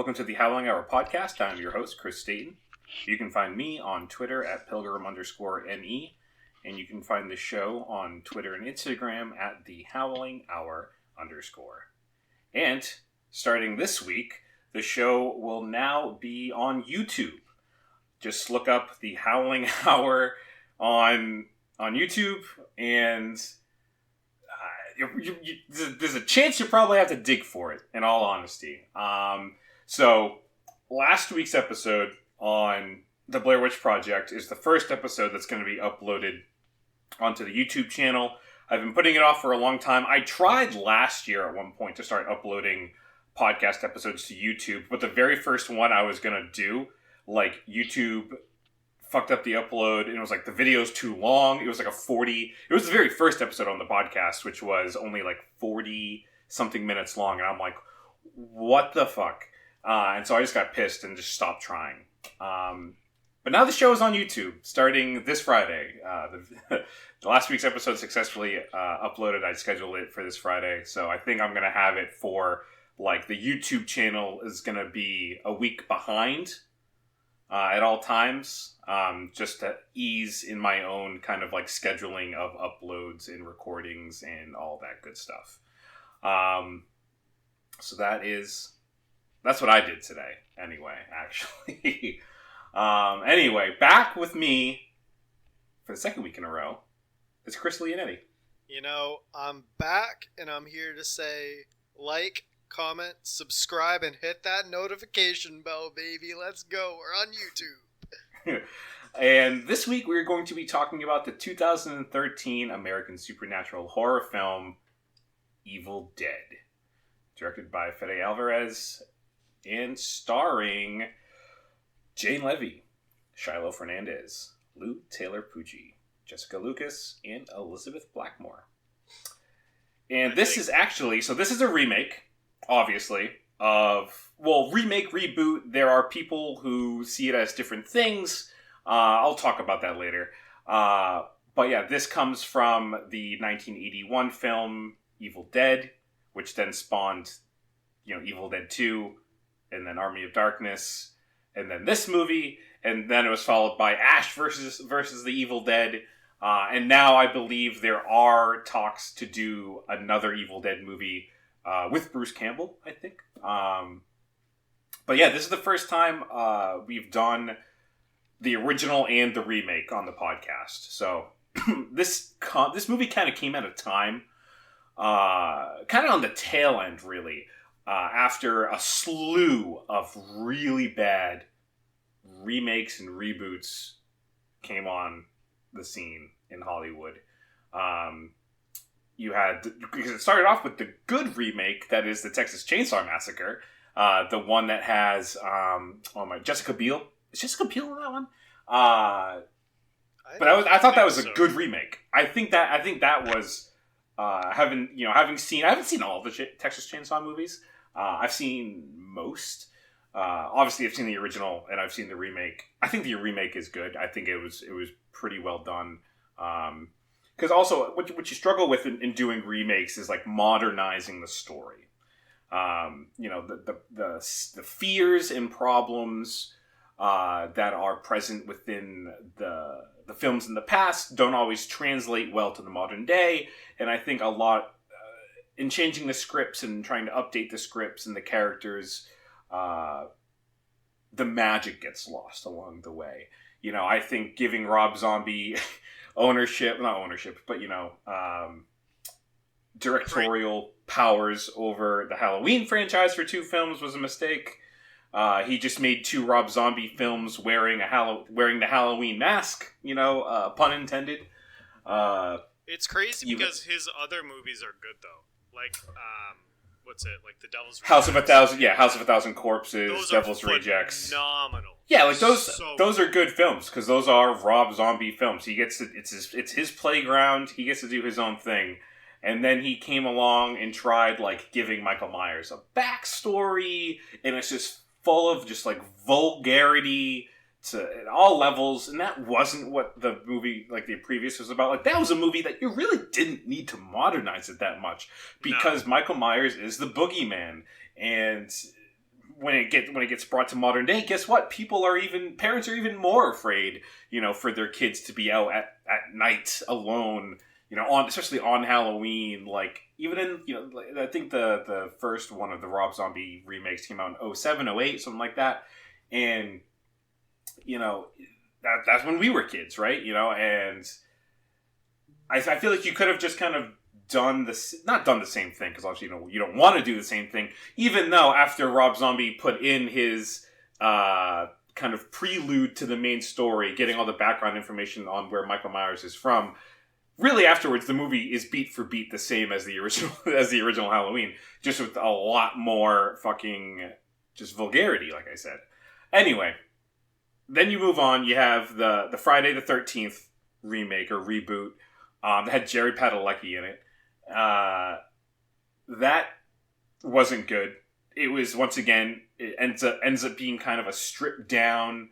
Welcome to the Howling Hour podcast. I'm your host, Chris Staten. You can find me on Twitter at pilgrim_ME, and you can find the show on Twitter and Instagram at the Howling Hour _. And starting this week, the show will now be on YouTube. Just look up the Howling Hour on YouTube, and there's a chance you probably have to dig for it, in all honesty. So, last week's episode on the Blair Witch Project is the first episode that's going to be uploaded onto the YouTube channel. I've been putting it off for a long time. I tried last year at one point to start uploading podcast episodes to YouTube, but the very first one I was going to do, like, YouTube fucked up the upload, and it was like the video's too long. It was like it was the very first episode on the podcast, which was only like 40 something minutes long, and I'm like, what the fuck? And so I just got pissed and just stopped trying. But now the show is on YouTube, starting this Friday. The last week's episode successfully uploaded. I scheduled it for this Friday, so I think I'm going to have it for, like, the YouTube channel is going to be a week behind at all times, just to ease in my own kind of, like, scheduling of uploads and recordings and all that good stuff. So that's what I did today, anyway, actually. Anyway, back with me for the second week in a row is Chris Leonetti. You know, I'm back, and I'm here to say, like, comment, subscribe, and hit that notification bell, baby. Let's go. We're on YouTube. And this week we're going to be talking about the 2013 American supernatural horror film, Evil Dead. Directed by Fede Alvarez and starring Jane Levy, Shiloh Fernandez, Lou Taylor Pucci, Jessica Lucas, and Elizabeth Blackmore. And this is a remake, obviously, remake, reboot. There are people who see it as different things. I'll talk about that later. But yeah, this comes from the 1981 film Evil Dead, which then spawned, Evil Dead 2, and then Army of Darkness, and then this movie, and then it was followed by Ash versus the Evil Dead, and now I believe there are talks to do another Evil Dead movie with Bruce Campbell, I think. But yeah, this is the first time we've done the original and the remake on the podcast. So this movie kind of came at a time, kind of on the tail end, really, after a slew of really bad remakes and reboots came on the scene in Hollywood. Because it started off with the good remake, that is the Texas Chainsaw Massacre, the one that has Jessica Biel. Is Jessica Biel in that one? I thought that was a good remake. I think that was I haven't seen all of the Texas Chainsaw movies. I've seen most. Obviously, I've seen the original and I've seen the remake. I think the remake is good. I think it was pretty well done. Because also, what you struggle with in doing remakes is, like, modernizing the story. The fears and problems that are present within the films in the past don't always translate well to the modern day. And I think a lot in changing the scripts and trying to update the scripts and the characters, the magic gets lost along the way. I think giving Rob Zombie directorial powers over the Halloween franchise for 2 films was a mistake. He just made 2 Rob Zombie films wearing the Halloween mask, pun intended. It's crazy because his other movies are good, though. Like, what's it? Like, The Devil's Rejects. House of a Thousand Corpses, those Devil's Rejects. Phenomenal. Yeah, like those are good films because those are Rob Zombie films. He gets it's his playground. He gets to do his own thing. And then he came along and tried, like, giving Michael Myers a backstory, and it's just full of just, like, vulgarity at all levels, and that wasn't what the movie, like, the previous was about. Like, that was a movie that you really didn't need to modernize it that much, because Michael Myers is the boogeyman, and when it gets brought to modern day, guess what? Parents are even more afraid, for their kids to be out at night alone, especially on Halloween. Like, even in, I think the first one of the Rob Zombie remakes came out in 07, 08, something like that. And, that's when we were kids, right? And I feel like you could have just kind of not done the same thing, because obviously, you don't want to do the same thing, even though after Rob Zombie put in his kind of prelude to the main story, getting all the background information on where Michael Myers is from, really afterwards the movie is beat for beat the same as the original Halloween, just with a lot more fucking just vulgarity, like I said. Anyway, then you move on. You have the Friday the 13th remake or reboot that had Jared Padalecki in it. That wasn't good. It was, once again, it ends up being kind of a stripped down,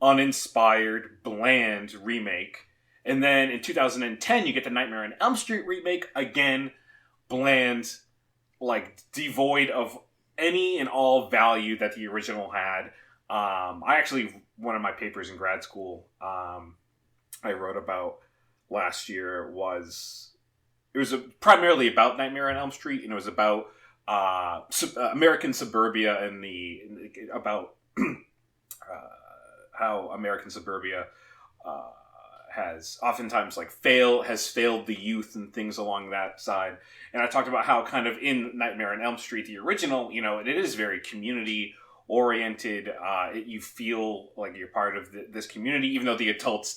uninspired, bland remake. And then in 2010, you get the Nightmare on Elm Street remake. Again, bland, like devoid of any and all value that the original had. One of my papers in grad school, I wrote about last year was primarily about Nightmare on Elm Street, and it was about American suburbia and about how American suburbia has oftentimes has failed the youth and things along that side. And I talked about how kind of in Nightmare on Elm Street, the original, it is very community oriented. You feel like you're part of this community, even though the adults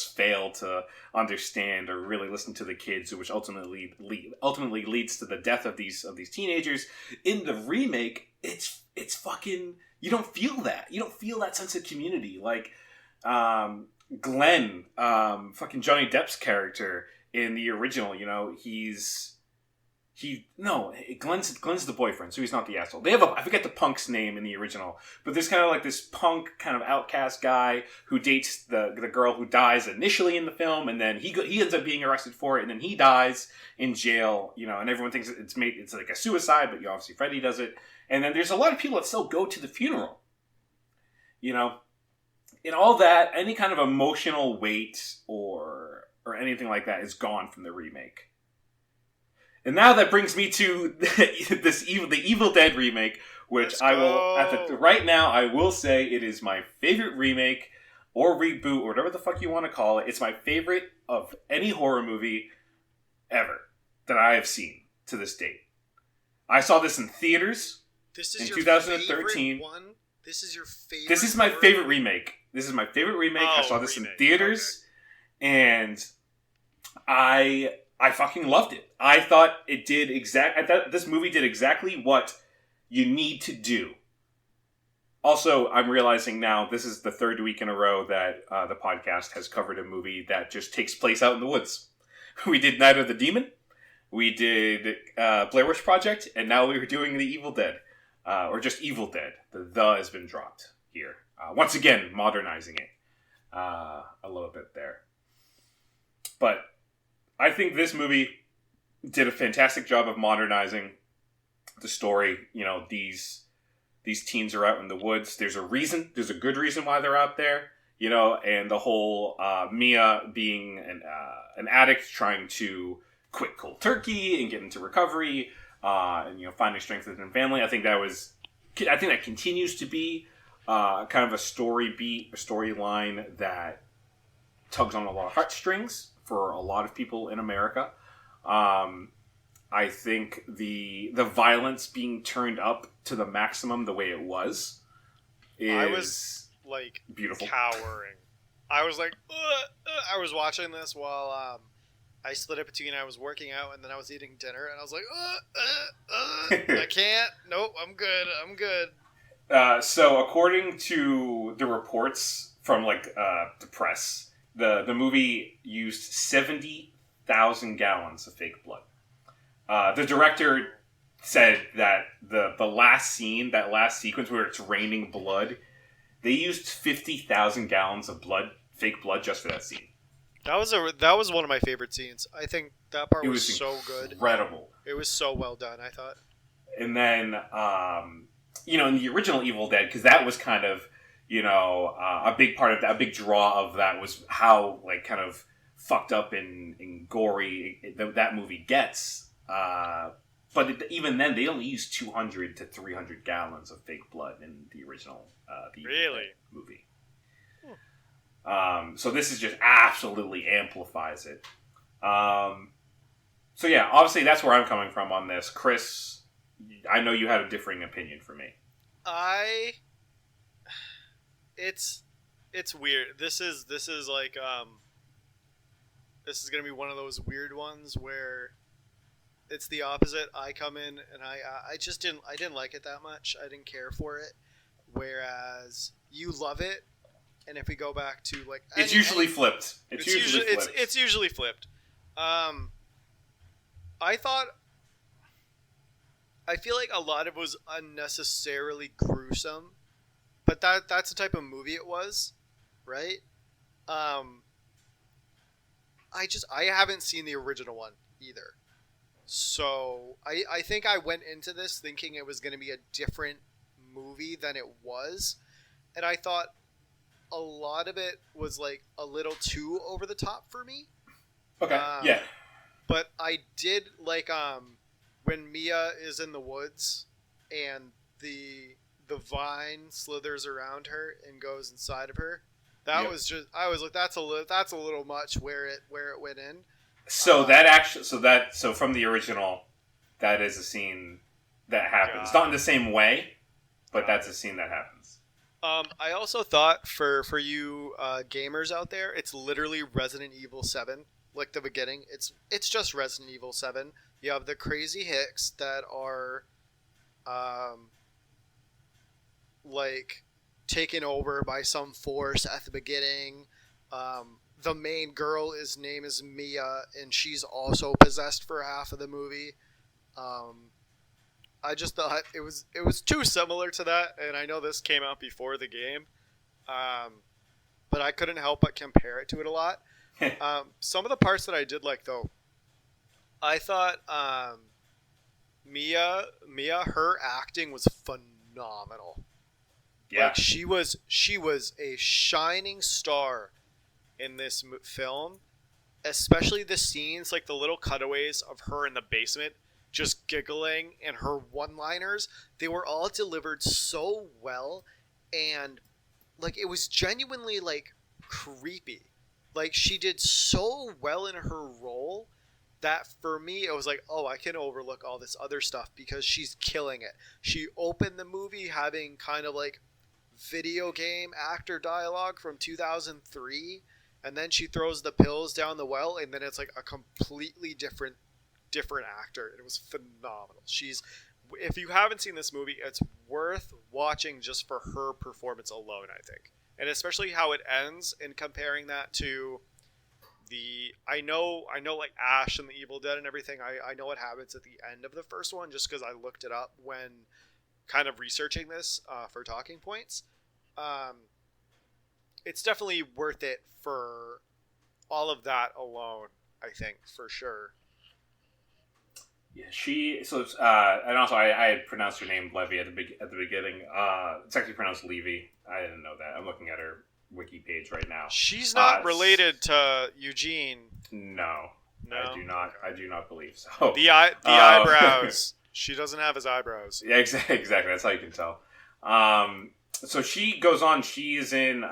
fail to understand or really listen to the kids, which ultimately leads to the death of these teenagers. In the remake, it's fucking, you don't feel that. You don't feel that sense of community. Like Glenn, fucking Johnny Depp's character in the original, Glenn's the boyfriend, so he's not the asshole. They have I forget the punk's name in the original, but there's kind of like this punk kind of outcast guy who dates the girl who dies initially in the film, and then he ends up being arrested for it, and then he dies in jail, and everyone thinks it's like a suicide, but obviously Freddy does it. And then there's a lot of people that still go to the funeral, and all that, any kind of emotional weight or anything like that is gone from the remake. And now that brings me to the Evil Dead remake, which right now I will say it is my favorite remake or reboot or whatever the fuck you want to call it. It's my favorite of any horror movie ever that I have seen to this date. I saw this in theaters in 2013. This is your favorite. This is my favorite remake. I saw this in theaters, and I fucking loved it. I thought this movie did exactly what you need to do. Also, I'm realizing now this is the third week in a row that the podcast has covered a movie that just takes place out in the woods. We did Night of the Demon, we did Blair Witch Project, and now we were doing The Evil Dead. Or just Evil Dead. The has been dropped here. Once again, modernizing it a little bit there. But I think this movie did a fantastic job of modernizing the story. These teens are out in the woods. There's a reason. There's a good reason why they're out there. And the whole Mia being an addict trying to quit cold turkey and get into recovery, and finding strength within family. I think that continues to be kind of a storyline that tugs on a lot of heartstrings for a lot of people in America. I think the violence being turned up to the maximum the way it was I was like beautiful, cowering. I was like, I was watching this while I split it between I was working out and then I was eating dinner, and I was like, I can't. Nope, I'm good. So according to the reports from the press, the movie used 70,000 gallons of fake blood. The director said that the last scene, that last sequence where it's raining blood, they used 50,000 gallons of fake blood just for that scene. That was one of my favorite scenes. I think that part was so good. Incredible. It was so well done, I thought. And then in the original Evil Dead, because that was kind of, a big part of that, a big draw of that was how, like, kind of fucked up and gory that movie gets. But even then, they only used 200 to 300 gallons of fake blood in the original movie. So this is just absolutely amplifies it. So yeah, obviously that's where I'm coming from on this. Chris, I know you had a differing opinion for me. It's weird. This is like this is gonna be one of those weird ones where it's the opposite. I come in and I just didn't like it that much. I didn't care for it. Whereas you love it, and if we go back to like it's usually flipped. It's usually flipped. I feel like a lot of it was unnecessarily gruesome, but that's the type of movie it was, right? I haven't seen the original one either. So I think I went into this thinking it was going to be a different movie than it was. And I thought a lot of it was like a little too over the top for me. Okay, yeah. But I did like when Mia is in the woods and the vine slithers around her and goes inside of her. That was just, I was like, that's a little much where it went in. So so from the original, that is a scene that happens. Not in the same way, but that's a scene that happens. I also thought for you gamers out there, it's literally Resident Evil 7, like the beginning. It's just Resident Evil 7. You have the crazy hicks that are like taken over by some force at the beginning. The main girl, his name is Mia, and she's also possessed for half of the movie. I just thought it was too similar to that, and I know this came out before the game, but I couldn't help but compare it to it a lot. Some of the parts that I did like, though, I thought Mia, her acting was phenomenal. Yeah, like she was a shining star in this film, especially the scenes, like the little cutaways of her in the basement just giggling and her one-liners. They were all delivered so well, and like it was genuinely like creepy. Like she did so well in her role that for me it was like, oh, I can overlook all this other stuff because she's killing it. She opened the movie having kind of like video game actor dialogue from 2003, and then she throws the pills down the well, and then it's like a completely different actor. It was phenomenal. If you haven't seen this movie, it's worth watching just for her performance alone, I think. And especially how it ends, and comparing that to I know like Ash and the Evil Dead and everything. I know what happens at the end of the first one just because I looked it up when kind of researching this for talking points. It's definitely worth it for all of that alone, I think, for sure. Yeah, and also I had pronounced her name Levy at the beginning. It's actually pronounced Levy. I didn't know that. I'm looking at her wiki page right now. She's not related to Eugene. No, I do not. I do not believe so. The eyebrows. She doesn't have his eyebrows. Yeah, exactly. That's how you can tell. So she goes on. She's in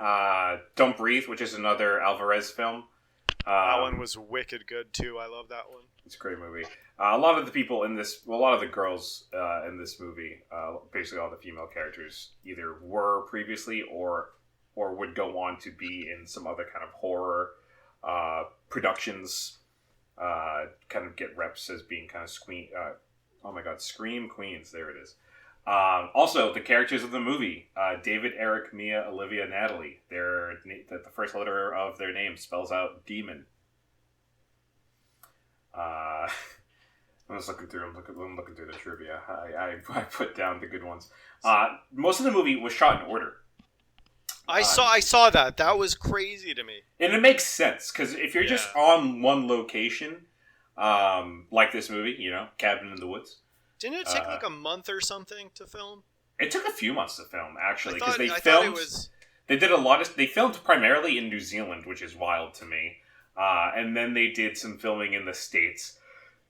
Don't Breathe, which is another Alvarez film. That one was wicked good too. I love that one. It's a great movie. A lot of the people in this, a lot of the girls in this movie, basically all the female characters, either were previously or would go on to be in some other kind of horror productions. Kind of get reps as being kind of scream queens. There it is. Also, the characters of the movie: David, Eric, Mia, Olivia, Natalie. The first letter of their name spells out demon. I'm just looking through. I'm looking through the trivia. I put down the good ones. Most of the movie was shot in order. I saw that. That was crazy to me. And it makes sense because if you're just on one location, like this movie, Cabin in the Woods. Didn't it take like a month or something to film? It took a few months to film, actually, because I thought it was. They did a lot of. They filmed primarily in New Zealand, which is wild to me, and then they did some filming in the States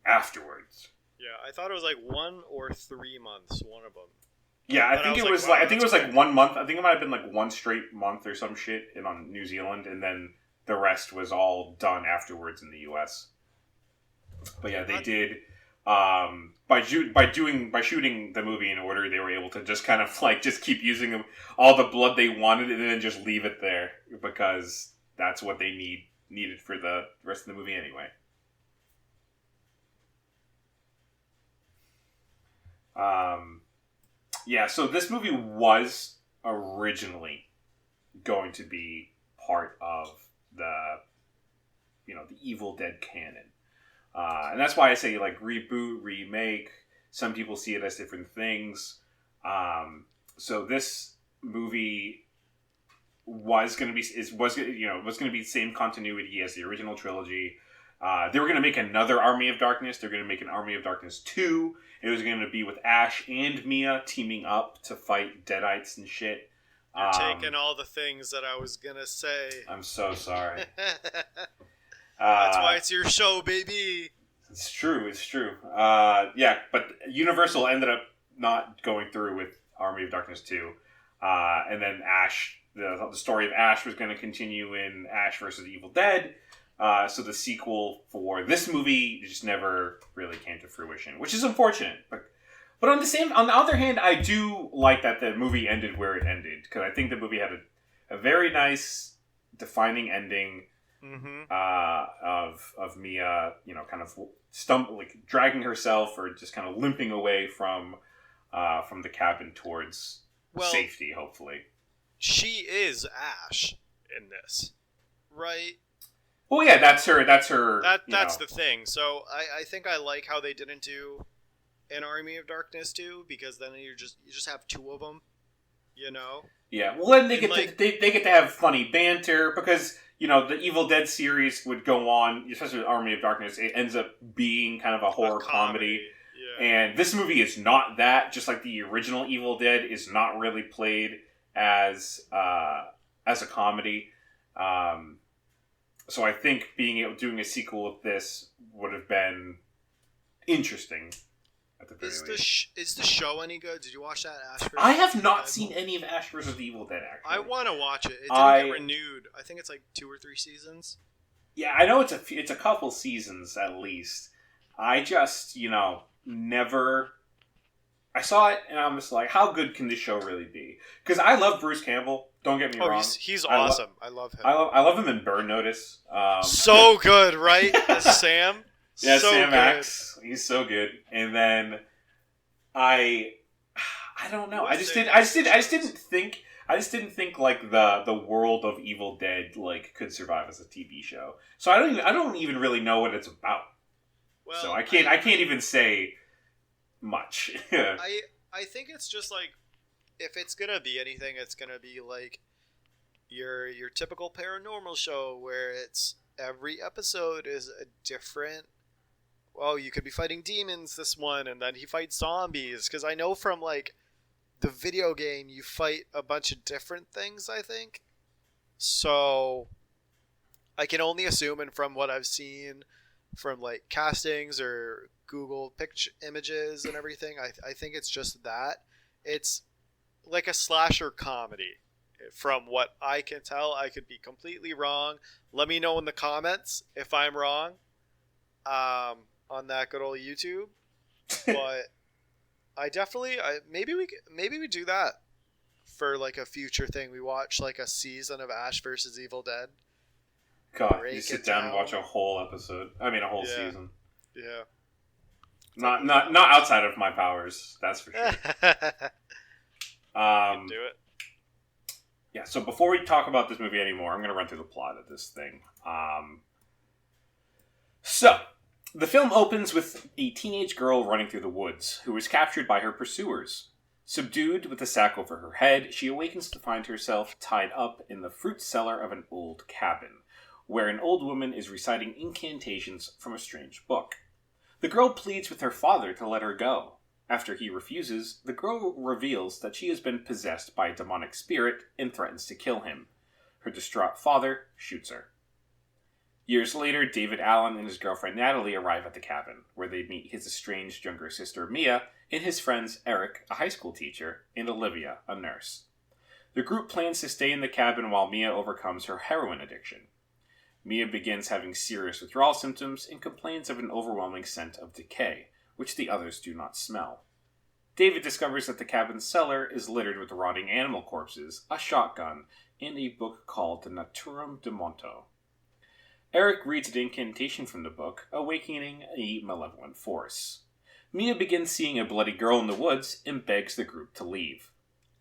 afterwards. Yeah, I thought it was like 1 or 3 months. One of them. Yeah, I think it was like 1 month. I think it might have been like one straight month or some shit on New Zealand, and then the rest was all done afterwards in the U.S. But yeah, they did. By shooting the movie in order, they were able to just kind of like just keep using all the blood they wanted, and then just leave it there because that's what they needed for the rest of the movie anyway. Yeah, so this movie was originally going to be part of the Evil Dead canon. And that's why I say, like, reboot, remake. Some people see it as different things. So this movie was going to be the same continuity as the original trilogy. They were going to make another Army of Darkness. They're going to make an Army of Darkness 2. It was going to be with Ash and Mia teaming up to fight Deadites and shit. You're taking all the things that I was going to say. I'm so sorry. That's why it's your show, baby. It's true. Yeah, but Universal ended up not going through with Army of Darkness 2. And then Ash, the story of Ash was going to continue in Ash vs. Evil Dead. So the sequel for this movie just never really came to fruition, which is unfortunate. But on the other hand, I do like that the movie ended where it ended, because I think the movie had a very nice, defining ending. Mm-hmm. Of Mia, kind of dragging herself or just kind of limping away from the cabin towards safety, hopefully. She is Ash in this, right? Well, yeah, that's her. That's the thing. So I think I like how they didn't do an Army of Darkness 2, because then you just have two of them, Yeah, well, then they get to have funny banter, because the Evil Dead series would go on, especially with Army of Darkness. It ends up being kind of a horror comedy. Yeah. And this movie is not that. Just like the original Evil Dead is not really played as a comedy. So I think doing a sequel of this would have been interesting. At the very least. Is the show any good? Did you watch that Ash vs. I have not seen any of Ash vs. Evil Dead, actually. I want to watch it. It didn't get renewed. I think it's like 2 or 3 seasons. Yeah, I know it's a couple seasons at least. I just, never... I saw it and I'm just like, how good can this show really be? Because I love Bruce Campbell. Don't get me wrong. He's awesome. I love him. I love him in Burn Notice. So good, right? As Sam? Yeah, so Sam Axe. He's so good. And then I don't know. I just didn't think like the world of Evil Dead like could survive as a TV show. So I don't even really know what it's about. Well, so I can't even say much. I think it's just like, if it's gonna be anything, it's gonna be like your typical paranormal show where it's every episode is a different. Well, you could be fighting demons this one, and then he fights zombies. Because I know from like the video game, you fight a bunch of different things, I think. So I can only assume, and from what I've seen from like castings or Google picture images and everything, I think it's just that. It's like a slasher comedy. From what I can tell, I could be completely wrong. Let me know in the comments if I'm wrong. On that good old YouTube. But maybe we do that for like a future thing. We watch like a season of Ash vs. Evil Dead. God, you sit down and watch a whole episode. I mean, a whole season. Yeah. Not outside of my powers, that's for sure. Do it. Yeah, so before we talk about this movie anymore, I'm going to run through the plot of this thing. So, the film opens with a teenage girl running through the woods, who is captured by her pursuers. Subdued with a sack over her head, she awakens to find herself tied up in the fruit cellar of an old cabin, where an old woman is reciting incantations from a strange book. The girl pleads with her father to let her go, After he refuses, the girl reveals that she has been possessed by a demonic spirit and threatens to kill him. Her distraught father shoots her. Years later, David Allen and his girlfriend Natalie arrive at the cabin, where they meet his estranged younger sister Mia and his friends Eric, a high school teacher, and Olivia, a nurse. The group plans to stay in the cabin while Mia overcomes her heroin addiction. Mia begins having serious withdrawal symptoms and complains of an overwhelming scent of decay, which the others do not smell. David discovers that the cabin's cellar is littered with rotting animal corpses, a shotgun, and a book called the Naturum de Monto. Eric reads an incantation from the book, awakening a malevolent force. Mia begins seeing a bloody girl in the woods and begs the group to leave.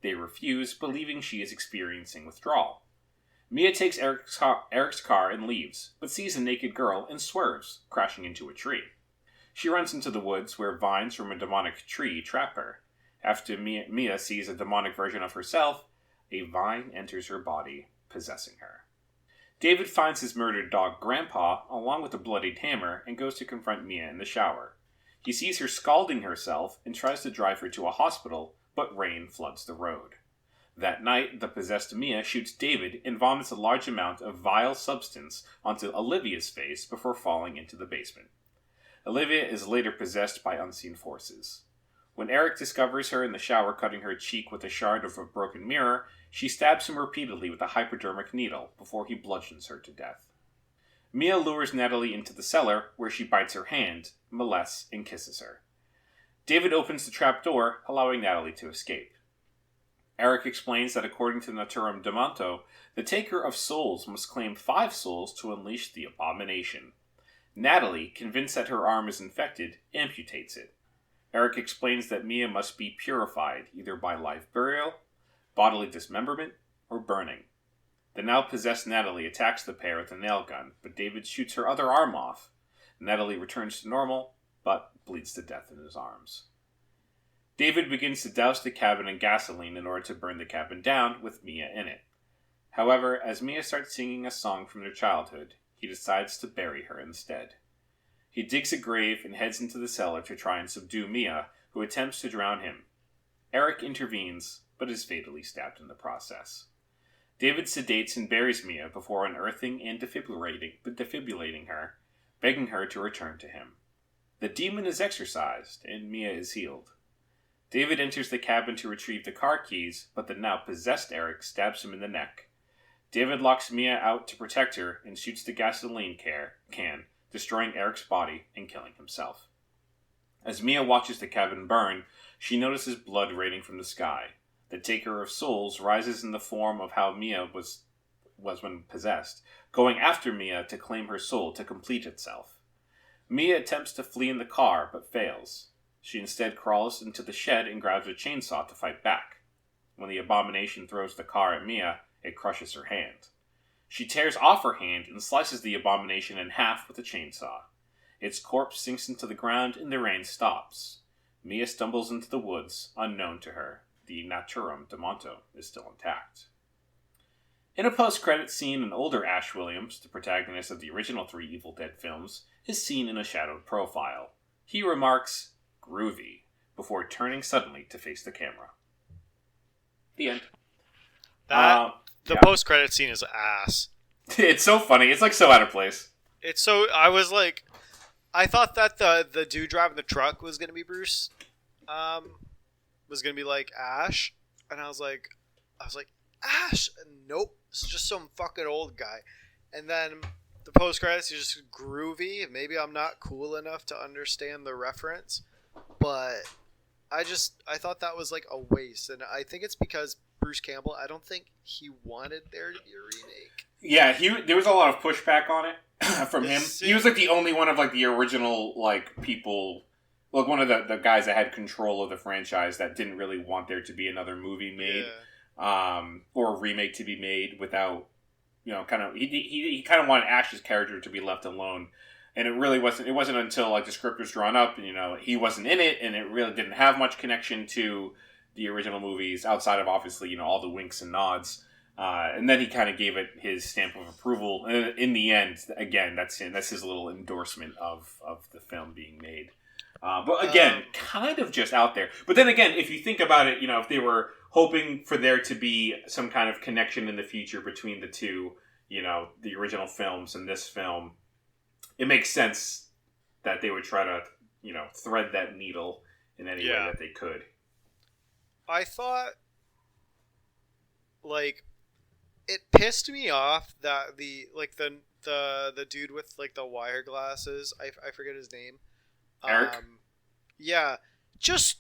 They refuse, believing she is experiencing withdrawal. Mia takes Eric's car and leaves, but sees a naked girl and swerves, crashing into a tree. She runs into the woods where vines from a demonic tree trap her. After Mia sees a demonic version of herself, a vine enters her body, possessing her. David finds his murdered dog Grandpa along with a bloodied hammer and goes to confront Mia in the shower. He sees her scalding herself and tries to drive her to a hospital, but rain floods the road. That night, the possessed Mia shoots David and vomits a large amount of vile substance onto Olivia's face before falling into the basement. Olivia is later possessed by unseen forces. When Eric discovers her in the shower cutting her cheek with a shard of a broken mirror, she stabs him repeatedly with a hypodermic needle before he bludgeons her to death. Mia lures Natalie into the cellar, where she bites her hand, molests, and kisses her. David opens the trap door, allowing Natalie to escape. Eric explains that according to Naturum de Monto, the Taker of Souls must claim 5 souls to unleash the abomination. Natalie, convinced that her arm is infected, amputates it. Eric explains that Mia must be purified, either by live burial, bodily dismemberment, or burning. The now possessed Natalie attacks the pair with a nail gun, but David shoots her other arm off. Natalie returns to normal, but bleeds to death in his arms. David begins to douse the cabin in gasoline in order to burn the cabin down with Mia in it. However, as Mia starts singing a song from their childhood, he decides to bury her instead. He digs a grave and heads into the cellar to try and subdue Mia, who attempts to drown him. Eric intervenes, but is fatally stabbed in the process. David sedates and buries Mia before unearthing and defibrillating her, begging her to return to him. The demon is exorcised, and Mia is healed. David enters the cabin to retrieve the car keys, but the now possessed Eric stabs him in the neck. David locks Mia out to protect her and shoots the gasoline can, destroying Eric's body and killing himself. As Mia watches the cabin burn, she notices blood raining from the sky. The Taker of Souls rises in the form of how Mia was when possessed, going after Mia to claim her soul to complete itself. Mia attempts to flee in the car, but fails. She instead crawls into the shed and grabs a chainsaw to fight back. When the abomination throws the car at Mia, it crushes her hand. She tears off her hand and slices the abomination in half with a chainsaw. Its corpse sinks into the ground and the rain stops. Mia stumbles into the woods, unknown to her. The Naturum de Monto is still intact. In a post-credits scene, an older Ash Williams, the protagonist of the original 3 Evil Dead films, is seen in a shadowed profile. He remarks, "Groovy," before turning suddenly to face the camera. The end. The post-credit scene is ass. It's so funny. It's like so out of place. It's so. I thought that the dude driving the truck was gonna be Bruce. Was gonna be like Ash, and I was like, Ash. And nope, it's just some fucking old guy. And then the post-credits is just groovy. Maybe I'm not cool enough to understand the reference, but I thought that was like a waste, and I think it's because Bruce Campbell, I don't think he wanted there to be a remake. Yeah, there was a lot of pushback on it from him. He was like the only one of like the original like people, like one of the guys that had control of the franchise that didn't really want there to be another movie made, or a remake to be made without, kind of he kind of wanted Ash's character to be left alone. And it really wasn't. It wasn't until like the script was drawn up, and he wasn't in it, and it really didn't have much connection to the original movies outside of obviously all the winks and nods. And then he kind of gave it his stamp of approval. And in the end, again, that's his little endorsement of the film being made. But again, kind of just out there. But then again, if you think about it, if they were hoping for there to be some kind of connection in the future between the two, the original films and this film, it makes sense that they would try to, thread that needle in any way that they could. I thought, it pissed me off that the dude with, the wire glasses, I forget his name. Eric? Yeah. Just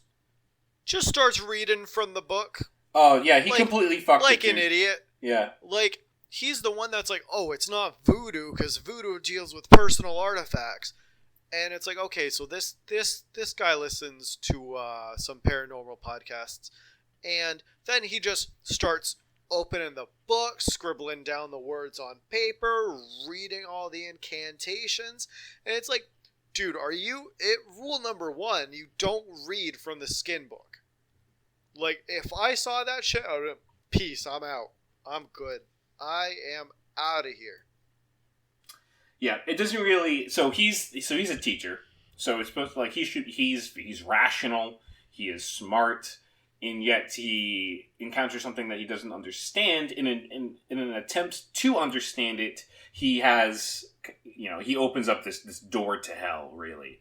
starts reading from the book. Oh, yeah, he completely fucked like an idiot. Yeah. He's the one that's like, oh, it's not voodoo, because voodoo deals with personal artifacts. And it's like, okay, so this guy listens to some paranormal podcasts, and then he just starts opening the book, scribbling down the words on paper, reading all the incantations, and it's like, dude, rule number 1, you don't read from the skin book. If I saw that shit, I would have, peace, I'm out. I'm good. I am out of here. Yeah, it doesn't really. So he's a teacher. So it's supposed to he's rational. He is smart, and yet he encounters something that he doesn't understand. In an attempt to understand it, he has he opens up this door to hell. Really,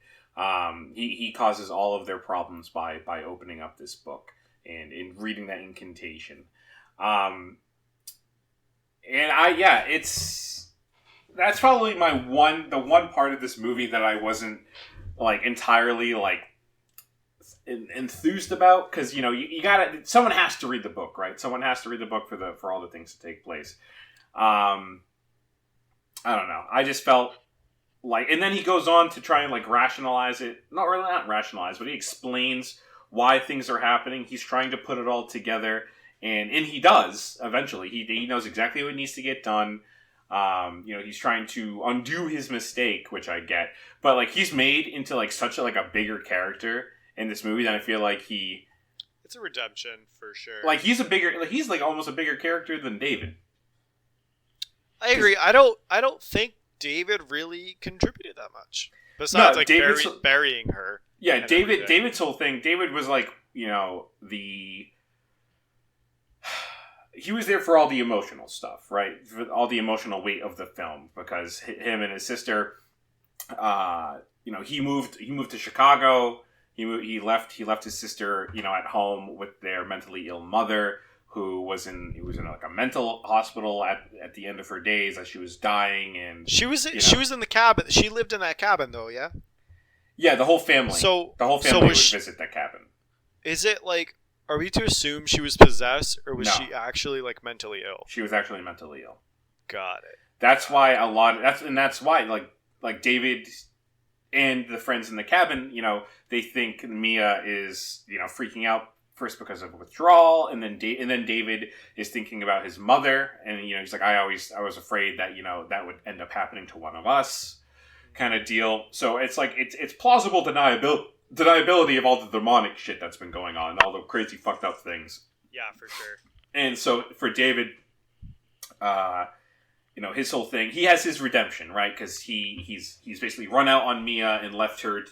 he causes all of their problems by opening up this book and in reading that incantation. That's probably the one part of this movie that I wasn't entirely enthused about, because you gotta, someone has to read the book, right? Someone has to read the book for all the things to take place. I don't know. I just felt and then he goes on to try and rationalize it. Not rationalize, but he explains why things are happening. He's trying to put it all together. And he does, eventually. He knows exactly what needs to get done. He's trying to undo his mistake, which I get. But, he's made into, such a bigger character in this movie than I feel like he... It's a redemption, for sure. He's almost a bigger character than David. I agree. I don't think David really contributed that much. Besides, burying her. Yeah, David's whole thing... David was, he was there for all the emotional stuff, right? For all the emotional weight of the film, because him and his sister, he moved to Chicago. He left his sister, at home with their mentally ill mother, who was in a mental hospital at the end of her days as she was dying, and she was in the cabin. She lived in that cabin, though, yeah. Yeah, the whole family. Would visit that cabin. Is it are we to assume she was possessed, or was she actually mentally ill? She was actually mentally ill. Got it. That's why that's why David and the friends in the cabin, they think Mia is freaking out first because of withdrawal, and then David is thinking about his mother, and he's like, I was afraid that that would end up happening to one of us, kind of deal. So it's it's plausible deniability of all the demonic shit that's been going on, all the crazy fucked up things. Yeah, for sure. And so for David, his whole thing, he has his redemption, right? Because he's basically run out on Mia and left her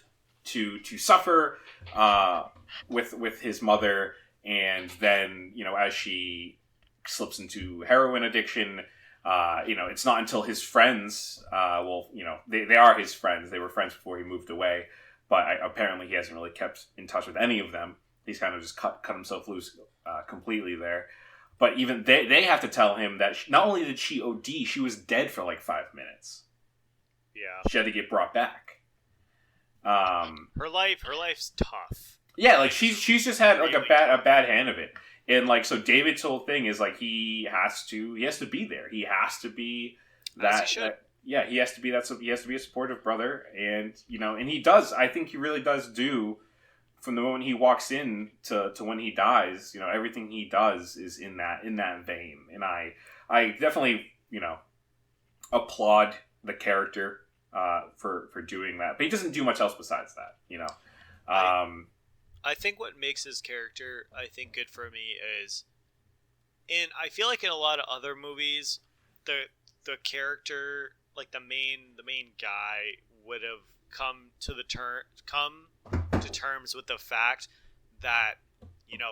to suffer with his mother, and then as she slips into heroin addiction, it's not until his friends, they are his friends. They were friends before he moved away. But apparently he hasn't really kept in touch with any of them. He's kind of just cut himself loose completely there. But even they have to tell him that not only did she OD, she was dead for 5 minutes. Yeah. She had to get brought back. Her life's tough. Yeah, she's just had a bad hand of it. And so David's whole thing is he has to be there. He has to be that. Yeah, he has to be a supportive brother, and and he does. I think he really does do, from the moment he walks in to when he dies. Everything he does is in that vein, and I definitely applaud the character for doing that. But he doesn't do much else besides that. I think what makes his character, good for me is, I feel like in a lot of other movies, the character, the main guy would have come to terms with the fact that,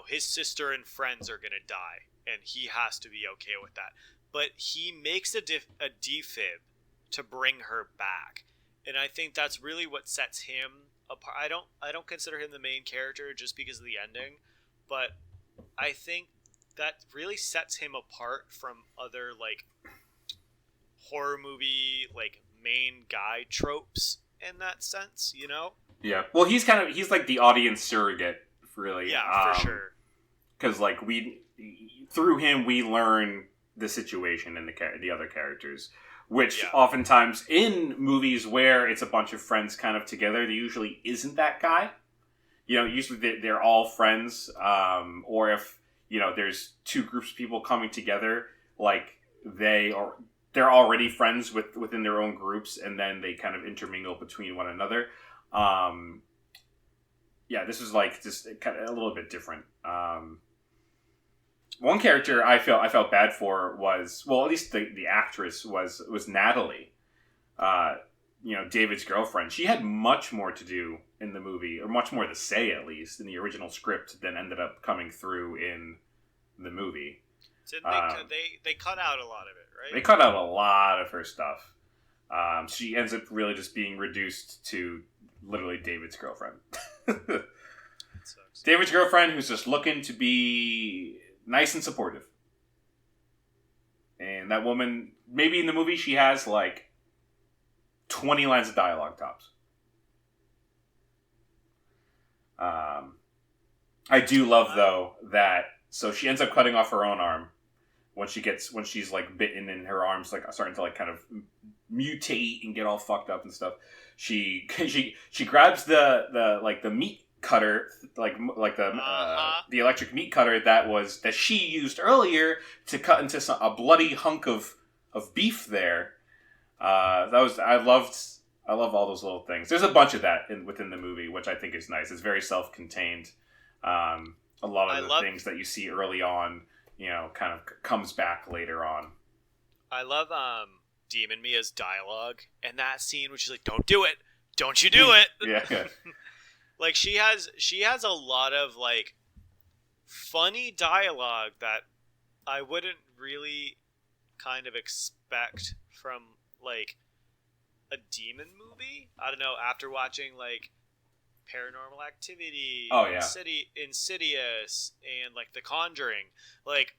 his sister and friends are going to die, and he has to be okay with that. But he makes a defib to bring her back. And I think that's really what sets him apart. I don't consider him the main character just because of the ending, but I think that really sets him apart from other, like, horror movie, like, main guy tropes in that sense, Yeah. Well, he's like the audience surrogate, really. Yeah, for sure. Because, like, through him, we learn the situation and the other characters, which oftentimes in movies where it's a bunch of friends kind of together, there usually isn't that guy. Usually they're all friends, or if, there's two groups of people coming together, like, they're already friends within their own groups, and then they kind of intermingle between one another. This is, like, just kind of a little bit different. One character I felt bad for was, well, at least the actress was Natalie, David's girlfriend. She had much more to do in the movie, or much more to say, at least, in the original script than ended up coming through in the movie. Didn't they cut out a lot of it, right? They cut out a lot of her stuff. She ends up really just being reduced to literally David's girlfriend. David's girlfriend, who's just looking to be nice and supportive. And that woman, maybe in the movie, she has, like, 20 lines of dialogue tops. I do love, though, that... So she ends up cutting off her own arm when she's, like, bitten, and her arm's, like, starting to, like, kind of mutate and get all fucked up and stuff. She grabs the meat cutter, the electric meat cutter that she used earlier to cut into a bloody hunk of beef there. I love all those little things. There's a bunch of that within the movie, which I think is nice. It's very self-contained. A lot of the things that you see early on, kind of comes back later on. I love Demon Mia's dialogue and that scene where she's like, "Don't do it! Don't you do it!" Yeah. Like, she has a lot of, like, funny dialogue that I wouldn't really kind of expect from, like, a demon movie. I don't know, after watching, like, Paranormal Activity, Insidious, and, like, The Conjuring. Like,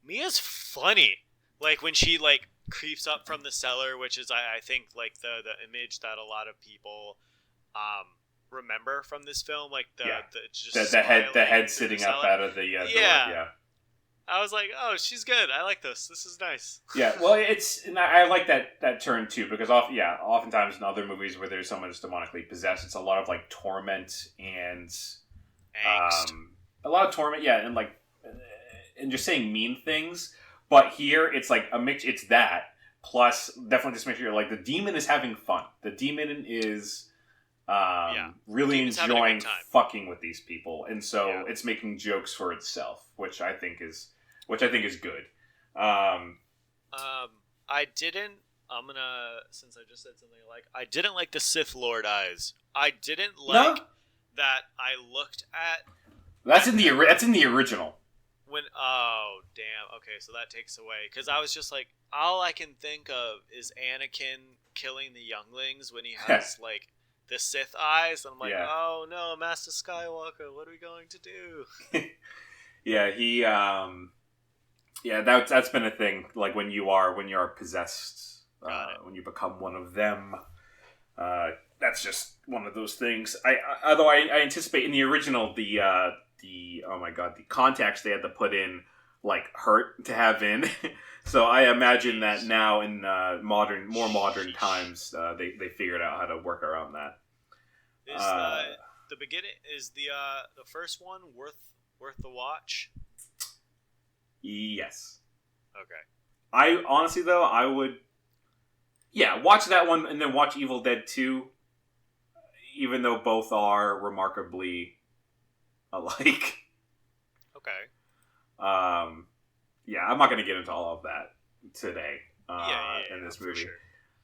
Mia's funny. Like, when she, like, creeps up from the cellar, which is, I think, like, the image that a lot of people remember from this film, like the head sitting up out of the door. Yeah. I was like, oh, she's good. I like this. This is nice. Yeah, well, I like that turn too, because oftentimes in other movies where there's someone that's demonically possessed, it's a lot of, like, torment and angst. A lot of torment, and just saying mean things. But here it's like a mix. It's that plus definitely just make sure, like, the demon is having fun. The demon is really enjoying fucking with these people, and so it's making jokes for itself, which I think is good. Since I just said something I didn't like the Sith Lord eyes. I didn't like that. I looked at that's in the original. Oh damn, okay, so that takes away, because I was just like, all I can think of is Anakin killing the younglings when he has like the Sith eyes, and I'm like, oh no, Master Skywalker, what are we going to do? That's been a thing, like, when you are possessed, when you become one of them, that's just one of those things. Although I anticipate in the original the contacts they had to put in, like, hurt to have in. So I imagine that now in more modern times, they figured out how to work around that. Is the beginning, is the first one worth the watch? Yes. Okay. I honestly, though, I would watch that one and then watch Evil Dead 2, even though both are remarkably alike. Okay. I'm not going to get into all of that today in this movie. Sure.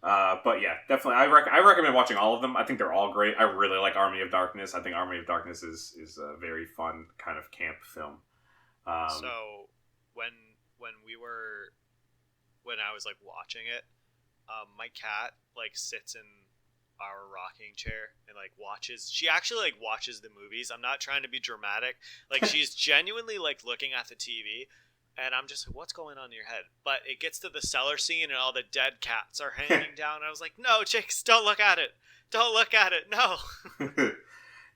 But yeah, definitely, I recommend watching all of them. I think they're all great. I really like Army of Darkness. I think Army of Darkness is a very fun kind of camp film. So when when I was like watching it, my cat like sits in our rocking chair and like watches. She actually like watches the movies. I'm not trying to be dramatic. Like she's genuinely like looking at the TV. And I'm just like, what's going on in your head? But it gets to the cellar scene and all the dead cats are hanging down. And I was like, no, Chicks, don't look at it. Don't look at it. No.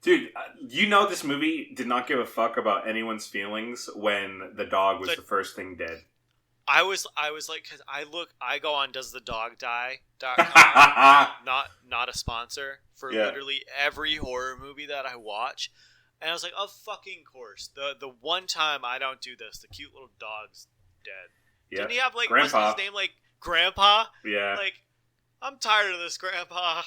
Dude, you know this movie did not give a fuck about anyone's feelings when the dog was the first thing dead. I was like, because I go on doesthedogdie.com, not a sponsor for literally every horror movie that I watch. And I was like, of fucking course. The one time I don't do this, the cute little dog's dead. Yep. Didn't he have, like, Grandpa. Wasn't his name, like, Grandpa? Yeah. Like, I'm tired of this, Grandpa.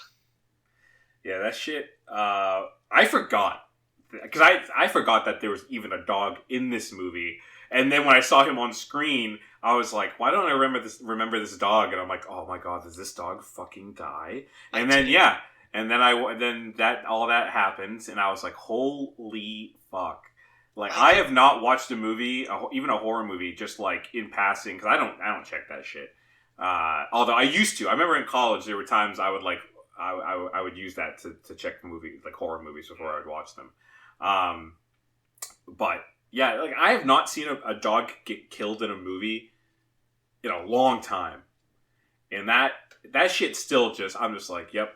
Yeah, that shit, I forgot. Because I forgot that there was even a dog in this movie. And then when I saw him on screen, I was like, why don't I remember this dog? And I'm like, oh my god, does this dog fucking die? And then, yeah. And then all that happened, and I was like, "Holy fuck!" Like I have not watched a movie, even a horror movie, just like in passing because I don't check that shit. Although I used to. I remember in college there were times I would like I would use that to check the movie like horror movies before I would watch them. But yeah, like I have not seen a dog get killed in a movie in a long time, and that shit still I'm just like, yep.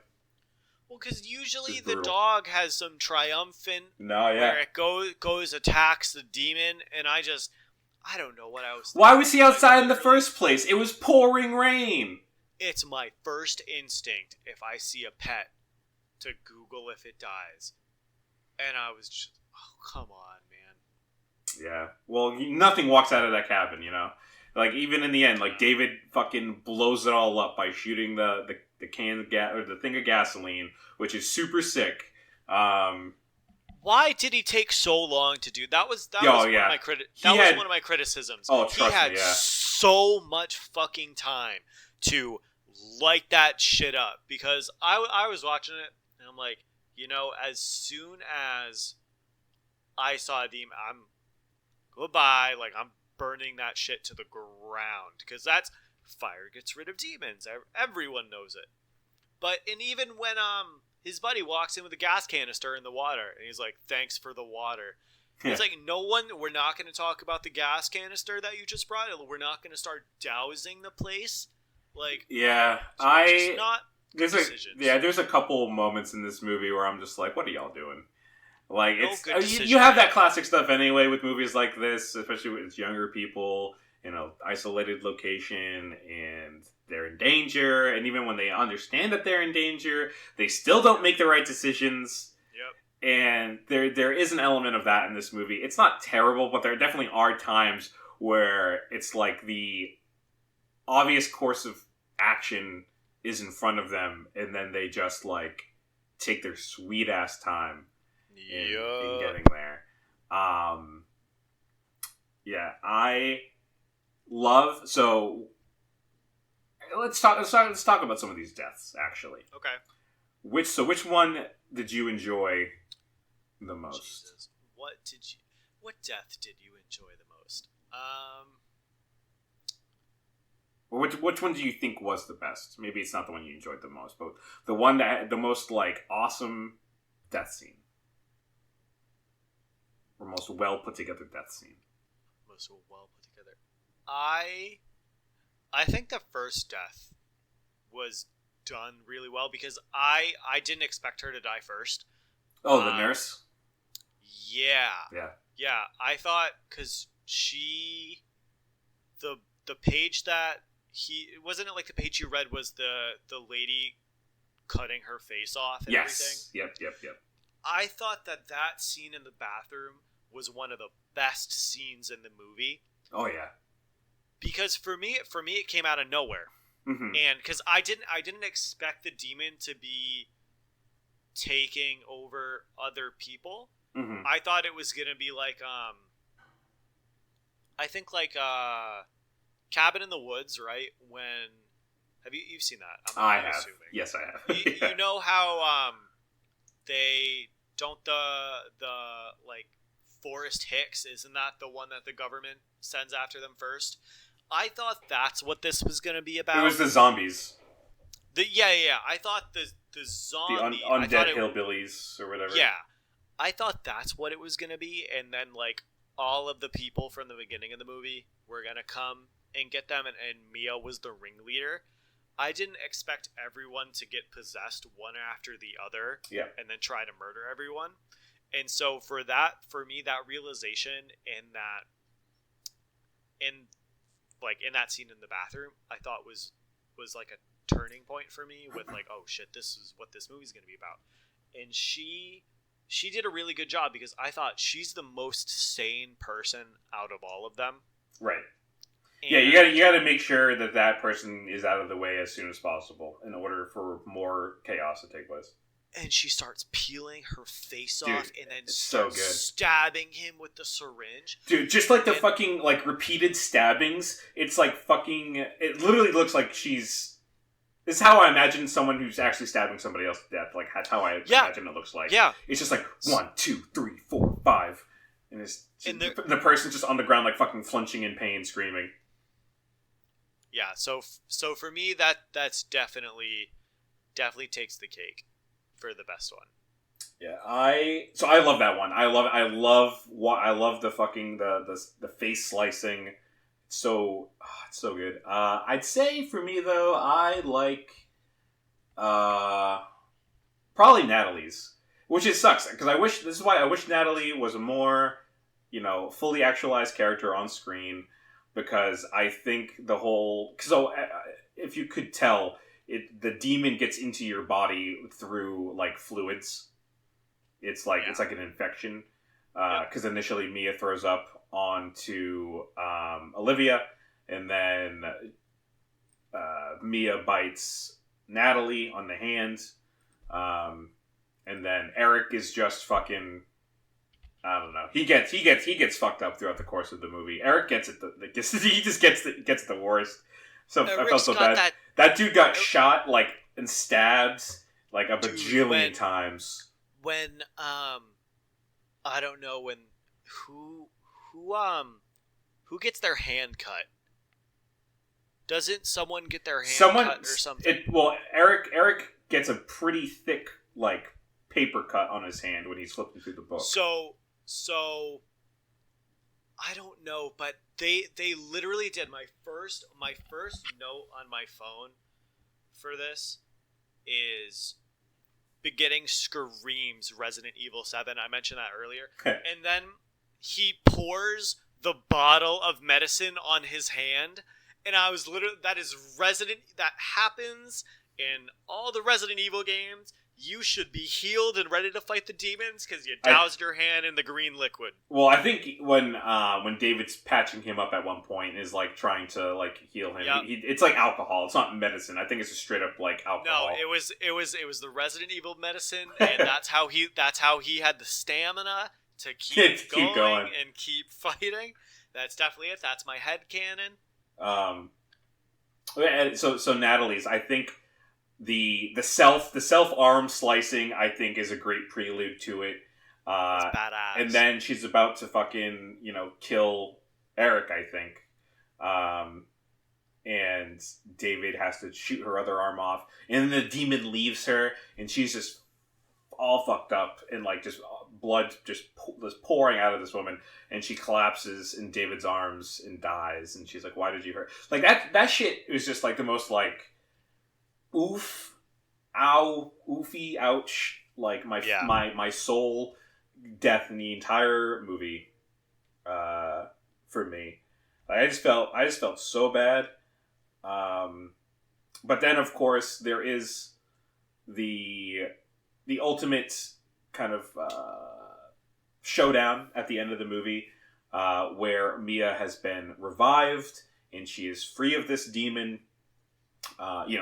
Well, because usually the dog has some triumphant where it goes attacks the demon, and I don't know what I was thinking. Why was he outside in the first place? It was pouring rain. It's my first instinct if I see a pet to Google if it dies. And I was just, oh, come on, man. Yeah. Well, nothing walks out of that cabin, you know? Like, even in the end, like, David fucking blows it all up by shooting the can of gas or the thing of gasoline, which is super sick. Why did he take so long to do that? Was one of my one of my criticisms. Oh, trust me, he had so much fucking time to light that shit up because I was watching it and I'm like, you know, as soon as I saw a demon, I'm goodbye. Like I'm burning that shit to the ground because that's fire gets rid of demons. Everyone knows it. And even when his buddy walks in with a gas canister in the water and he's like, "Thanks for the water." It's like we're not going to talk about the gas canister that you just brought. We're not going to start dousing the place. Like there's a couple moments in this movie where I'm just like, what are y'all doing? Like you have that classic stuff anyway with movies like this, especially when it's younger people in an isolated location and they're in danger, and even when they understand that they're in danger, they still don't make the right decisions. Yep. And there is an element of that in this movie. It's not terrible, but there definitely are times where it's like the obvious course of action is in front of them, and then they just like take their sweet ass time in getting there. Yeah, I love. So let's talk about some of these deaths. Actually, okay. Which one did you enjoy the most? Jesus. What death did you enjoy the most? Which one do you think was the best? Maybe it's not the one you enjoyed the most, but the one that had the most like awesome death scene, or most well put together death scene. Most well put together. I think the first death was done really well because I didn't expect her to die first. Oh, the nurse? Yeah. I thought because the page that wasn't it like the page you read was the lady cutting her face off and everything? Yep. I thought that scene in the bathroom was one of the best scenes in the movie. Oh yeah. Because for me it came out of nowhere. Mm-hmm. And because I didn't expect the demon to be taking over other people. Mm-hmm. I thought it was gonna be like I think like Cabin in the Woods, right? When You've seen that? I have. Assuming. Yes, I have. You know how they don't the like Forrest Hicks, isn't that the one that the government sends after them first? I thought that's what this was going to be about. It was the zombies. Yeah. I thought the zombie... The undead hillbillies or whatever. Yeah. I thought that's what it was going to be, and then, like, all of the people from the beginning of the movie were going to come and get them, and Mia was the ringleader. I didn't expect everyone to get possessed one after the other and then try to murder everyone. And so for me, that realization in that scene in the bathroom, I thought was like a turning point for me with like, oh shit, this is what this movie's going to be about. And she did a really good job because I thought she's the most sane person out of all of them. Right. And you got to make sure that person is out of the way as soon as possible in order for more chaos to take place. And she starts peeling her face off and then starts stabbing him with the syringe. Dude, just like the fucking like repeated stabbings, it's like fucking... It literally looks like she's... This is how I imagine someone who's actually stabbing somebody else to death. Like, that's how I imagine it looks like. Yeah. It's just like 1, 2, 3, 4, 5. And the person's just on the ground like fucking flinching in pain, screaming. Yeah, so for me, that's definitely takes the cake for the best one. Yeah, I love that one. I love the fucking the face slicing. It's so good. I'd say for me though, I like probably Natalie's, which it sucks because I wish Natalie was a more, fully actualized character on screen, because I think the whole... So if you could tell, the demon gets into your body through like fluids. It's like an infection. Because initially Mia throws up onto Olivia, and then Mia bites Natalie on the hand, and then Eric is just fucking... I don't know. He gets fucked up throughout the course of the movie. Eric gets it. He just gets the worst. So I felt so bad. That dude got shot and stabbed like a bajillion times. When I don't know when who gets their hand cut. Doesn't someone get their hand cut or something? Eric gets a pretty thick paper cut on his hand when he's flipping through the book. So I don't know, but they literally did my first note on my phone for this is beginning screams Resident Evil 7. I mentioned that earlier. And then he pours the bottle of medicine on his hand, and I was literally... That happens in all the Resident Evil games. You should be healed and ready to fight the demons because you doused your hand in the green liquid. Well, I think when David's patching him up at one point is trying to heal him. Yep. It's like alcohol. It's not medicine. I think it's just straight up alcohol. No, it was the Resident Evil medicine, and that's how he had the stamina to keep going and keep fighting. That's definitely it. That's my headcanon. So Natalie's, I think. The self arm slicing, I think, is a great prelude to it. It's badass. And then she's about to fucking kill Eric, I think. And David has to shoot her other arm off, and then the demon leaves her, and she's just all fucked up, and just blood just pouring out of this woman, and she collapses in David's arms and dies. And she's like, "Why did you hurt?" That shit was just the most oof, ow, oofy, ouch, my soul death in the entire movie, for me. I just felt so bad. But then of course there is the ultimate kind of showdown at the end of the movie, where Mia has been revived and she is free of this demon. The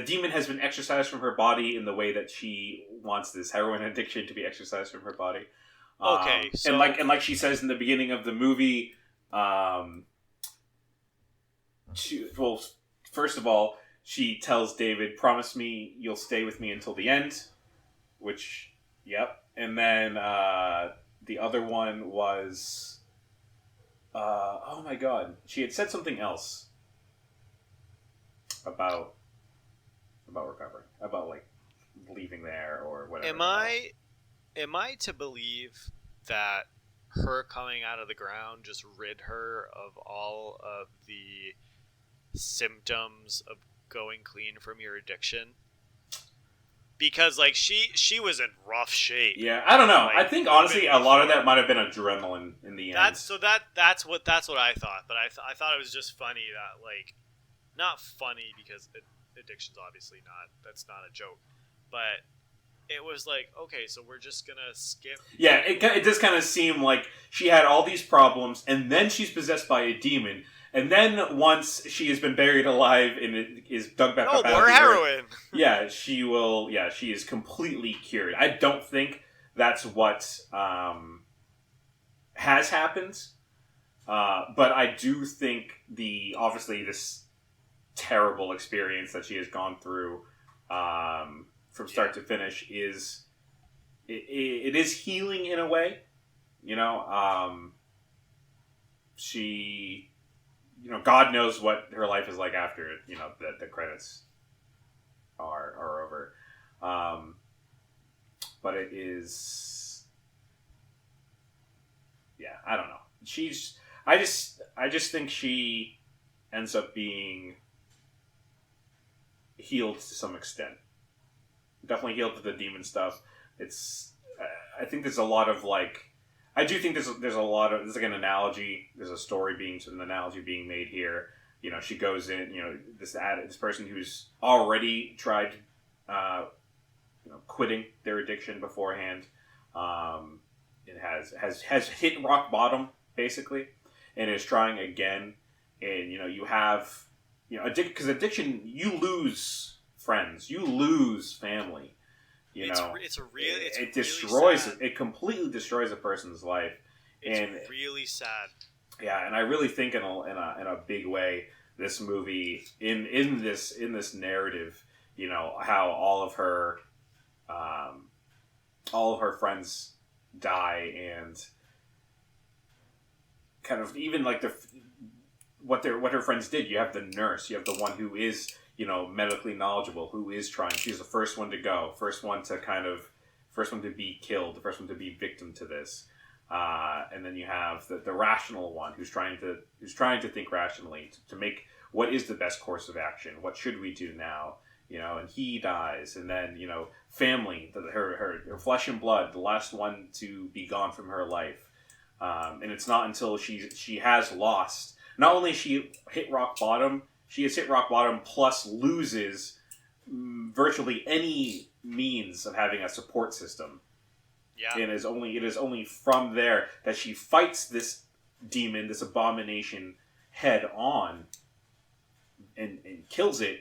demon has been exorcised from her body in the way that she wants this heroin addiction to be exorcised from her body. Okay, so... and like she says in the beginning of the movie, first of all, she tells David, "Promise me you'll stay with me until the end," which, yep. And then the other one was, oh my god, she had said something else about recovering, about like leaving there or whatever. Am I to believe that her coming out of the ground just rid her of all of the symptoms of going clean from your addiction? Because like she was in rough shape. Yeah, I don't know. Like, I think honestly, a lot of that might have been adrenaline in the end. That's what I thought. But I thought it was just funny that like, not funny because addiction's obviously that's not a joke, but it was like, okay, so we're just gonna skip. Yeah, it does kind of seem like she had all these problems, and then she's possessed by a demon, and then once she has been buried alive and it is dug back up out more of the heroin. earth, yeah, she will. Yeah, she is completely cured. I don't think that's what has happened, but I do think obviously this terrible experience that she has gone through. From start to finish is it is healing in a way, you know. She, you know, God knows what her life is like after, you know, the credits are over. But it is, yeah, I don't know. I just think she ends up being healed to some extent. Definitely healed to the demon stuff. It's, I think there's a lot of like, I do think there's a lot of, there's like an analogy, there's a story an analogy being made here. You know, she goes in, you know, this person who's already tried, you know, quitting their addiction beforehand. It has hit rock bottom basically, and is trying again. And you know, you have, you know, because addiction, you lose friends, you lose family. You know, it destroys really it completely destroys a person's life. It's really sad. Yeah, and I really think in a big way, this movie in this narrative, you know, how all of her friends die, and kind of even like what her friends did. You have the nurse, you have the one who is, you know, medically knowledgeable, who is trying. She's the first one to go, first one to be killed, the first one to be victim to this. And then you have the rational one who's trying to think rationally to make what is the best course of action. What should we do now? You know, and he dies, and then, you know, family, her flesh and blood, the last one to be gone from her life. And it's not until she has lost. Not only she hit rock bottom, she has hit rock bottom plus loses virtually any means of having a support system. Yeah. And it is only from there that she fights this demon, this abomination, head on and kills it,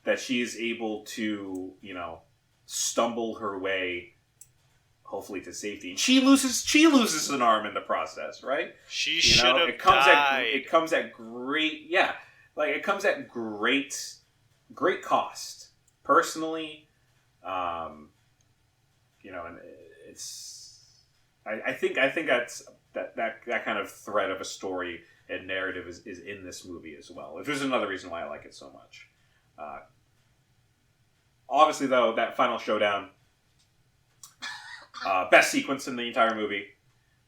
that she is able to, you know, stumble her way, hopefully, to safety. And she loses an arm in the process, right? She should have died. It comes at great, yeah, like it comes at great cost. Personally, you know, and it's, I think that's that kind of thread of a story and narrative is in this movie as well. Which is another reason why I like it so much. Obviously, though, that final showdown, best sequence in the entire movie.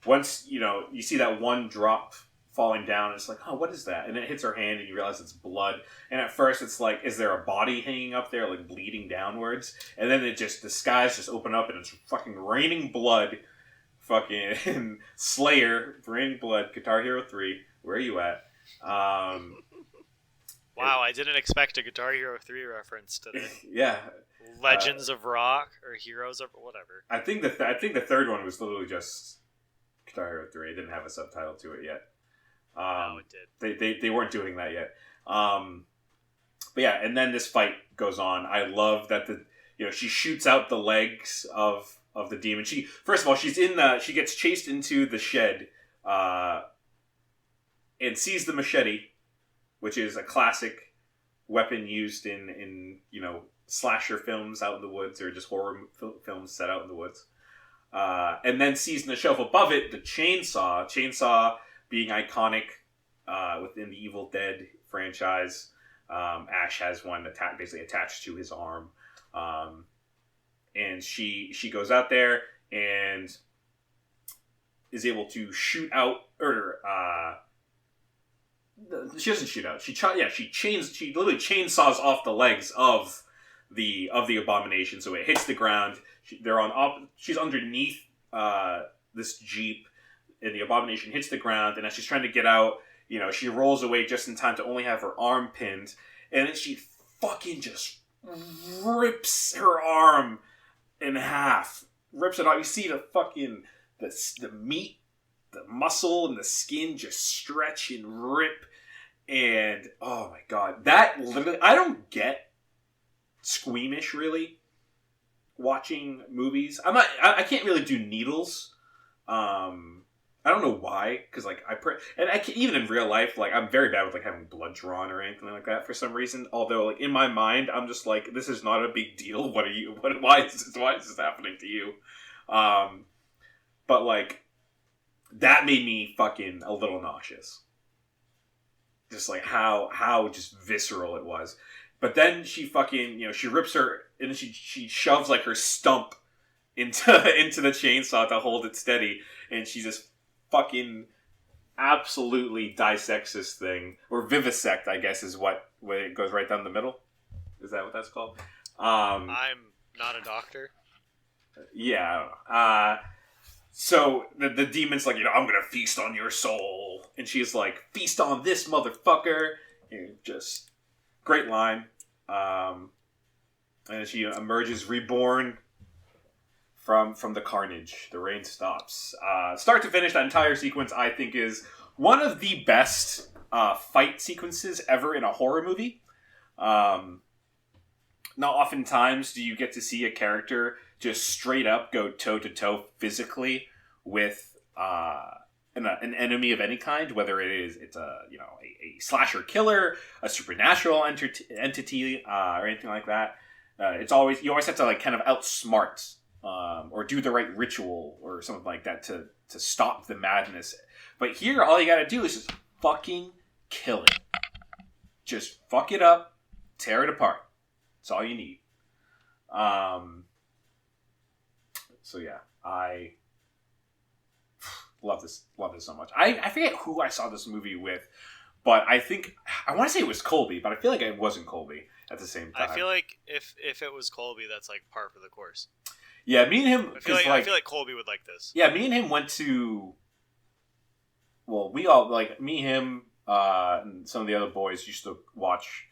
Once, you know, you see that one drop falling down, it's like, oh, what is that? And then it hits her hand, and you realize it's blood. And at first, it's like, is there a body hanging up there, like bleeding downwards? And then the skies just open up, and it's fucking raining blood. Fucking Slayer, raining blood. Guitar Hero 3, where are you at? Wow, I didn't expect a Guitar Hero 3 reference today. Yeah. Legends of Rock or Heroes of whatever. I think the third one was literally just Guitar Hero 3. It didn't have a subtitle to it yet. No, it did. They weren't doing that yet. But yeah, and then this fight goes on. I love that she shoots out the legs of the demon. First of all, she gets chased into the shed, and sees the machete, which is a classic weapon used in slasher films out in the woods, or just horror films set out in the woods. And then sees on the shelf above it the chainsaw. Chainsaw being iconic within the Evil Dead franchise. Ash has one basically attached to his arm. And she goes out there and is able to shoot out, or she doesn't shoot out. She literally chainsaws off the legs of the abomination, so it hits the ground. She's underneath this Jeep, and the abomination hits the ground, and as she's trying to get out, she rolls away just in time to only have her arm pinned, and then she fucking just rips her arm in half. Rips it off. You see the fucking the meat, the muscle, and the skin just stretch and rip. And oh my god, that literally, I don't get squeamish really watching movies. I can't really do needles. I don't know why, because even in real life, like, I'm very bad with like having blood drawn or anything like that for some reason. Although, like, in my mind, I'm just like, this is not a big deal. Why is this happening to you? But like, that made me fucking a little nauseous. Just like how just visceral it was. But then she fucking, she rips her, and she shoves like her stump into the chainsaw to hold it steady, and she just fucking absolutely dissects this thing, or vivisect, I guess, is what it goes right down the middle. Is that what that's called? I'm not a doctor. Yeah. I don't know. So the demon's like, I'm gonna feast on your soul, and she's like, feast on this motherfucker. Just great line. And she emerges reborn from the carnage. The rain stops. Start to finish, that entire sequence, I think, is one of the best fight sequences ever in a horror movie. Not oftentimes do you get to see a character just straight up go toe-to-toe physically with an enemy of any kind, whether it's a slasher killer, a supernatural entity, or anything like that. You always have to like kind of outsmart or do the right ritual or something like that to stop the madness. But here, all you gotta do is just fucking kill it. Just fuck it up, tear it apart. That's all you need. So yeah, I love this so much. I forget who I saw this movie with, but I want to say it was Colby, but I feel like it wasn't Colby at the same time. I feel like if it was Colby, that's like par for the course. Yeah, me and him. I feel like Colby would like this. Yeah, me and him went to. Well, we all me, him, and some of the other boys used to watch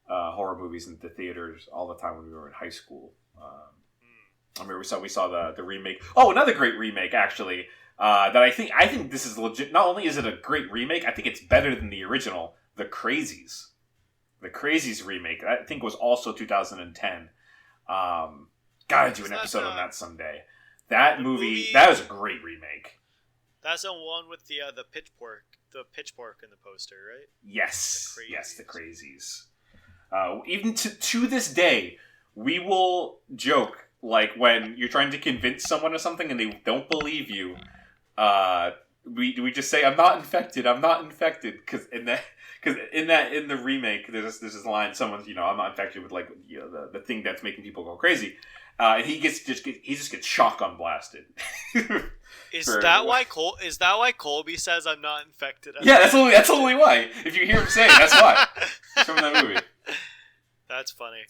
horror movies in the theaters all the time when we were in high school. I remember we saw the remake. Oh, another great remake, actually. That I think this is legit. Not only is it a great remake, I think it's better than the original, The Crazies. The Crazies remake, I think, was also 2010. Gotta do an episode on that someday. That movie, that was a great remake. That's the one with the pitchfork in the poster, right? Yes, The Crazies. Even to this day, we will joke, like, when you're trying to convince someone of something and they don't believe you, we just say, I'm not infected, because in the remake, there's this line, someone's, I'm not infected with, like, the thing that's making people go crazy, and he just gets shotgun blasted. Is that why Colby says I'm not infected? Yeah, that's only why. If you hear him say it, that's why. It's from that movie. That's funny.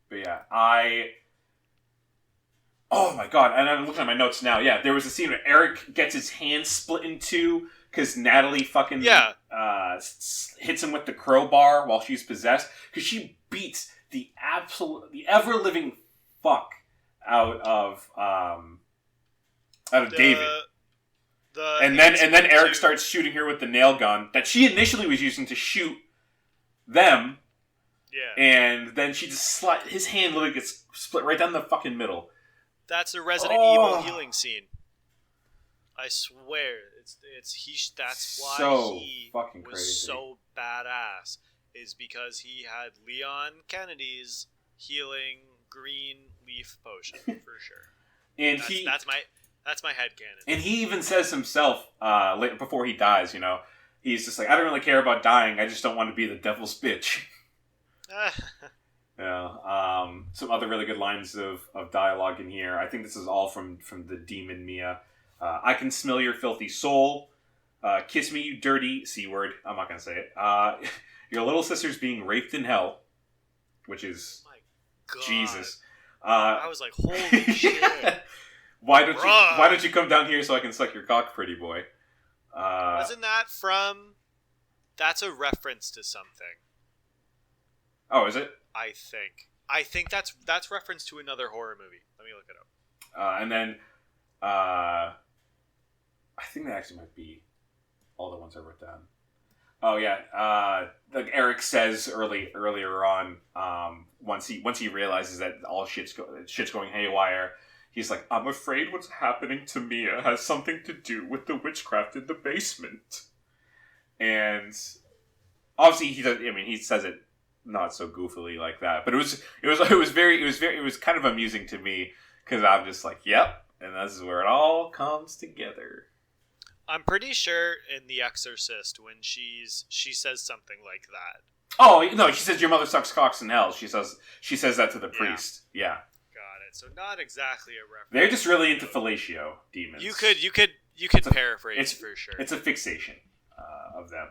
But yeah, oh my god, and I'm looking at my notes now. Yeah, there was a scene where Eric gets his hand split in two because Natalie fucking hits him with the crowbar while she's possessed, because she beats the ever living fuck out of David. And then Eric starts shooting her with the nail gun that she initially was using to shoot them. Yeah. And then she just his hand literally gets split right down the fucking middle. That's a Resident Evil healing scene. I swear, that's why So he fucking was crazy. so badass. Is because he had Leon Kennedy's healing green leaf potion for sure. And that's my headcanon. And he even says himself, before he dies, he's just like, I don't really care about dying. I just don't want to be the devil's bitch. Some other really good lines of dialogue in here. I think this is all from the demon Mia. I can smell your filthy soul. Kiss me, you dirty C-word. I'm not going to say it. Your little sister's being raped in hell. Which is... Oh my God. Jesus. I was like, holy shit. Why don't you come down here so I can suck your cock, pretty boy? Wasn't that from... That's a reference to something. Oh, is it? I think that's reference to another horror movie. Let me look it up. And then, I think that actually might be all the ones I wrote down. Oh yeah, like Eric says earlier on, once he realizes that all shit's going haywire, he's like, I'm afraid what's happening to Mia has something to do with the witchcraft in the basement. And obviously he says it not so goofily like that, but it was kind of amusing to me because I'm just like, yep, and this is where it all comes together. I'm pretty sure in The Exorcist when she says something like that. Oh no, she says your mother sucks cocks in hell. She says that to the priest. Yeah. Got it. So not exactly a reference. They're just really into fellatio demons. You could paraphrase for sure. It's a fixation of them.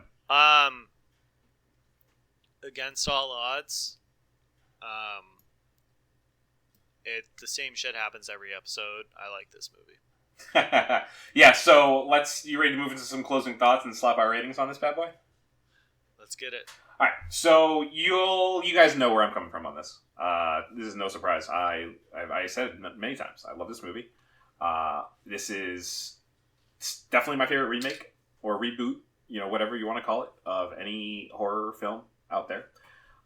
Against all odds, the same shit happens every episode. I like this movie. Yeah, so you ready to move into some closing thoughts and slap our ratings on this bad boy? Let's get it. Alright, so you guys know where I'm coming from on this. This is no surprise. I said it many times. I love this movie. This is definitely my favorite remake or reboot, whatever you want to call it, of any horror film out there.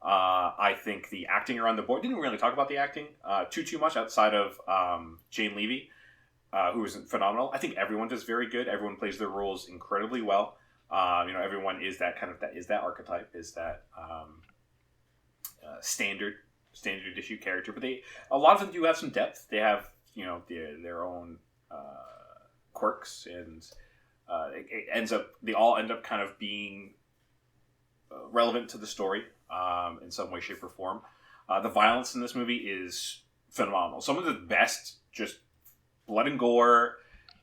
I think the acting around the board, didn't really talk about the acting too much outside of Jane Levy, who is phenomenal. I think everyone does very good. Everyone plays their roles incredibly well. Everyone is that archetype, is that standard issue character. But a lot of them do have some depth. They have their own quirks, and they all end up kind of being relevant to the story in some way, shape, or form. The violence in this movie is phenomenal. Some of the best just blood and gore,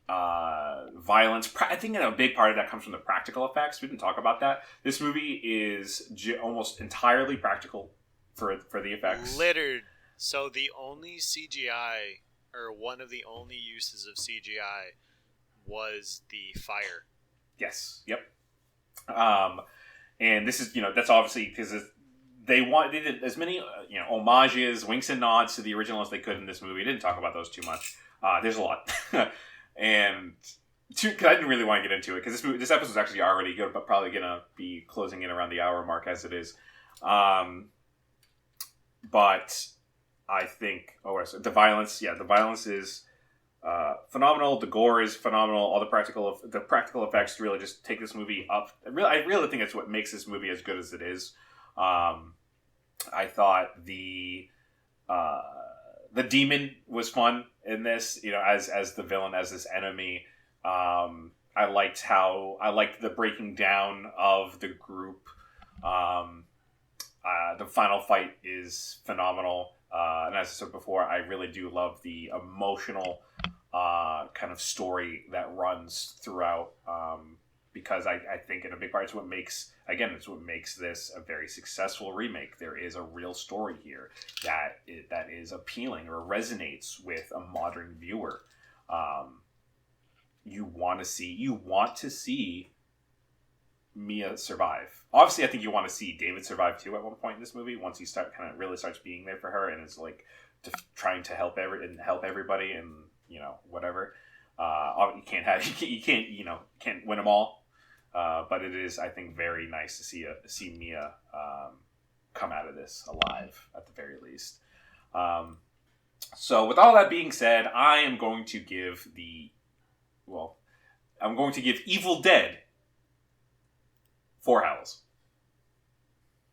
violence. I think a big part of that comes from the practical effects. We didn't talk about that. This movie is almost entirely practical for the effects. Littered. So the only CGI, or one of the only uses of CGI, was the fire. Yes. Yep. And this is, that's obviously because they did as many, homages, winks and nods to the original as they could in this movie. Didn't talk about those too much. There's a lot. And because I didn't really want to get into it, because this episode is actually already good, but probably going to be closing in around the hour mark as it is. But I think, the violence is phenomenal. The gore is phenomenal. All the practical effects really just take this movie up. I really think it's what makes this movie as good as it is. I thought the demon was fun in this, as the villain, as this enemy. I liked the breaking down of the group. The final fight is phenomenal. And as I said before, I really do love the emotional kind of story that runs throughout, because I think in a big part it's what makes this a very successful remake. There is a real story here that is appealing or resonates with a modern viewer. You want to see Mia survive. Obviously, I think you want to see David survive too at one point in this movie, once he really starts being there for her and is like trying to help everybody and whatever. You can't win them all, but it is, I think, very nice to see Mia come out of this alive at the very least. So with all that being said, I am going to give I'm going to give Evil Dead 4 howls.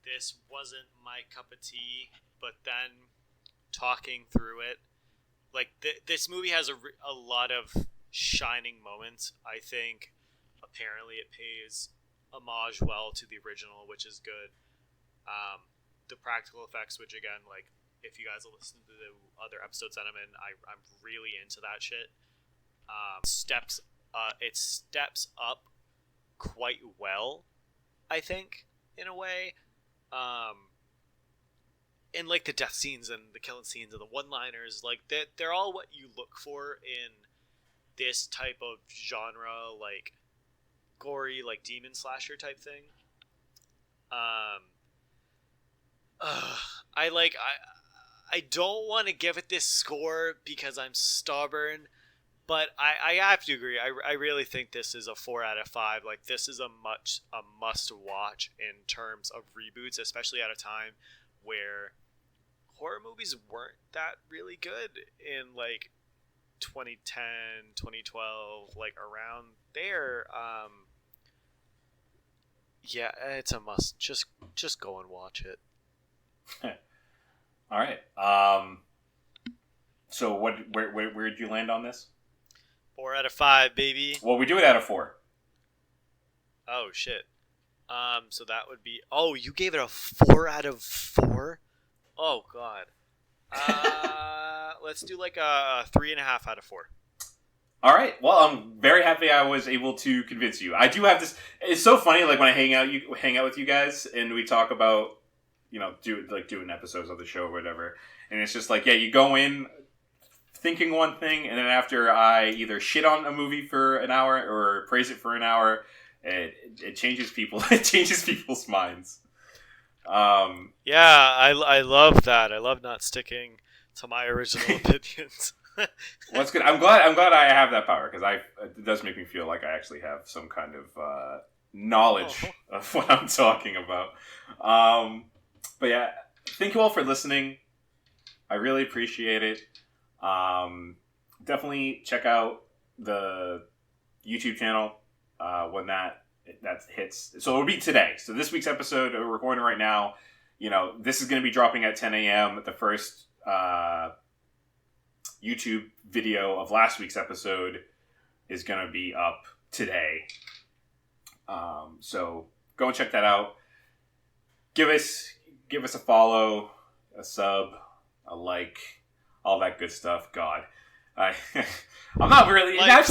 This wasn't my cup of tea, but then talking through it, like this movie has a lot of shining moments. I think apparently it pays homage well to the original, which is good. The practical effects, which again, like if you guys listen to the other episodes that I'm in, I'm really into that shit. It steps up quite well, I think, in a way. And like the death scenes and the killing scenes and the one-liners, like they're all what you look for in this type of genre, like gory, like demon slasher type thing. I don't want to give it this score because I'm stubborn, but I have to agree. I really think this is a 4 out of 5. Like this is a must watch in terms of reboots, especially at a time where horror movies weren't that really good in like 2010, 2012, like around there. Yeah, it's a must. Just go and watch it. All right. So where did you land on this? 4 out of 5, baby. Well, we do it out of 4. Oh shit. So that would be. Oh, you gave it a 4 out of 4. Oh god. Let's do like a 3.5 out of 4. All right. Well, I'm very happy I was able to convince you. I do have this. It's so funny, like when I hang out with you guys, and we talk about, doing episodes of the show or whatever, and it's just like, yeah, you go in thinking one thing, and then after I either shit on a movie for an hour or praise it for an hour, it changes people. It changes people's minds. Yeah, I love that. I love not sticking to my original opinions. Well, that's good. I'm glad I have that power, because it does make me feel like I actually have some kind of knowledge of what I'm talking about. But yeah, thank you all for listening. I really appreciate it. Definitely check out the YouTube channel when that hits. So it'll be today. So this week's episode, we're recording right now. This is going to be dropping at 10 a.m. The first YouTube video of last week's episode is going to be up today. So go and check that out. Give us a follow, a sub, a like, all that good stuff. God, I'm not really. Like, I've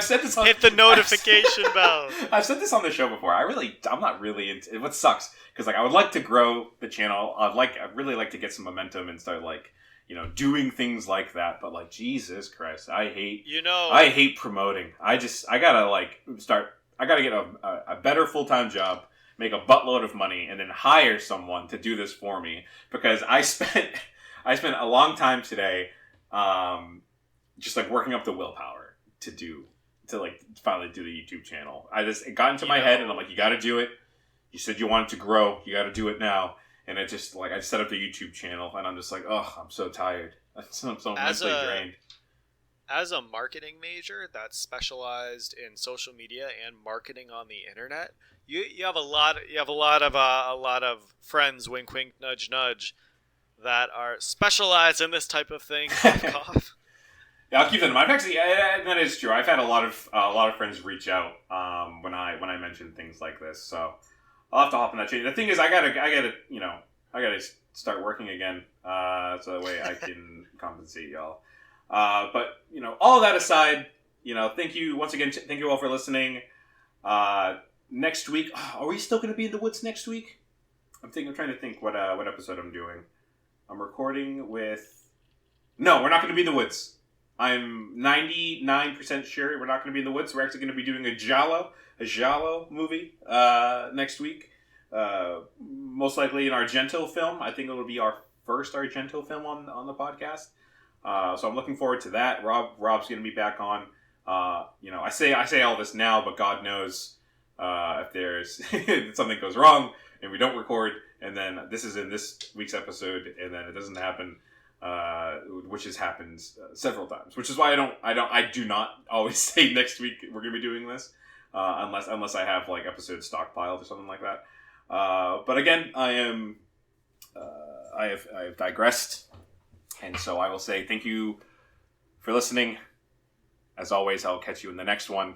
said this. Hit the notification bell. I've said this on the show before. I'm not really into. What sucks because I would like to grow the channel. I'd really like to get some momentum and start doing things like that. But Jesus Christ, I hate promoting. I gotta I gotta get a better full-time job, make a buttload of money, and then hire someone to do this for me, because I spent a long time today just working up the willpower to finally do the YouTube channel. It got into my head, and I'm like, you got to do it. You said you wanted to grow, you got to do it now. And it just I set up the YouTube channel, and I'm just like, oh, I'm so tired. I'm so mentally drained. As a marketing major that's specialized in social media and marketing on the internet, you have a lot of friends, wink wink nudge nudge, that are specialized in this type of thing. Cough. Yeah, I'll keep that in mind. Actually, that is true. I've had a lot of friends reach out when I mention things like this. So I'll have to hop in that chain. The thing is, I gotta start working again, so that way I can compensate y'all. But all that aside, thank you once again. Thank you all for listening. Next week, are we still going to be in the woods next week? I'm trying to think what episode I'm doing. I'm recording with. No, we're not going to be in the woods. I'm 99% sure we're not going to be in the woods. We're actually going to be doing a giallo movie next week. Most likely an Argento film. I think it'll be our first Argento film on the podcast. So I'm looking forward to that. Rob's going to be back on. I say all this now, but God knows if there's if something goes wrong and we don't record, and then this is in this week's episode, and then it doesn't happen. which has happened several times. Which is why I do not always say next week we're going to be doing this, unless I have like episodes stockpiled or something like that. But again, I have digressed, and so I will say thank you for listening. As always, I'll catch you in the next one.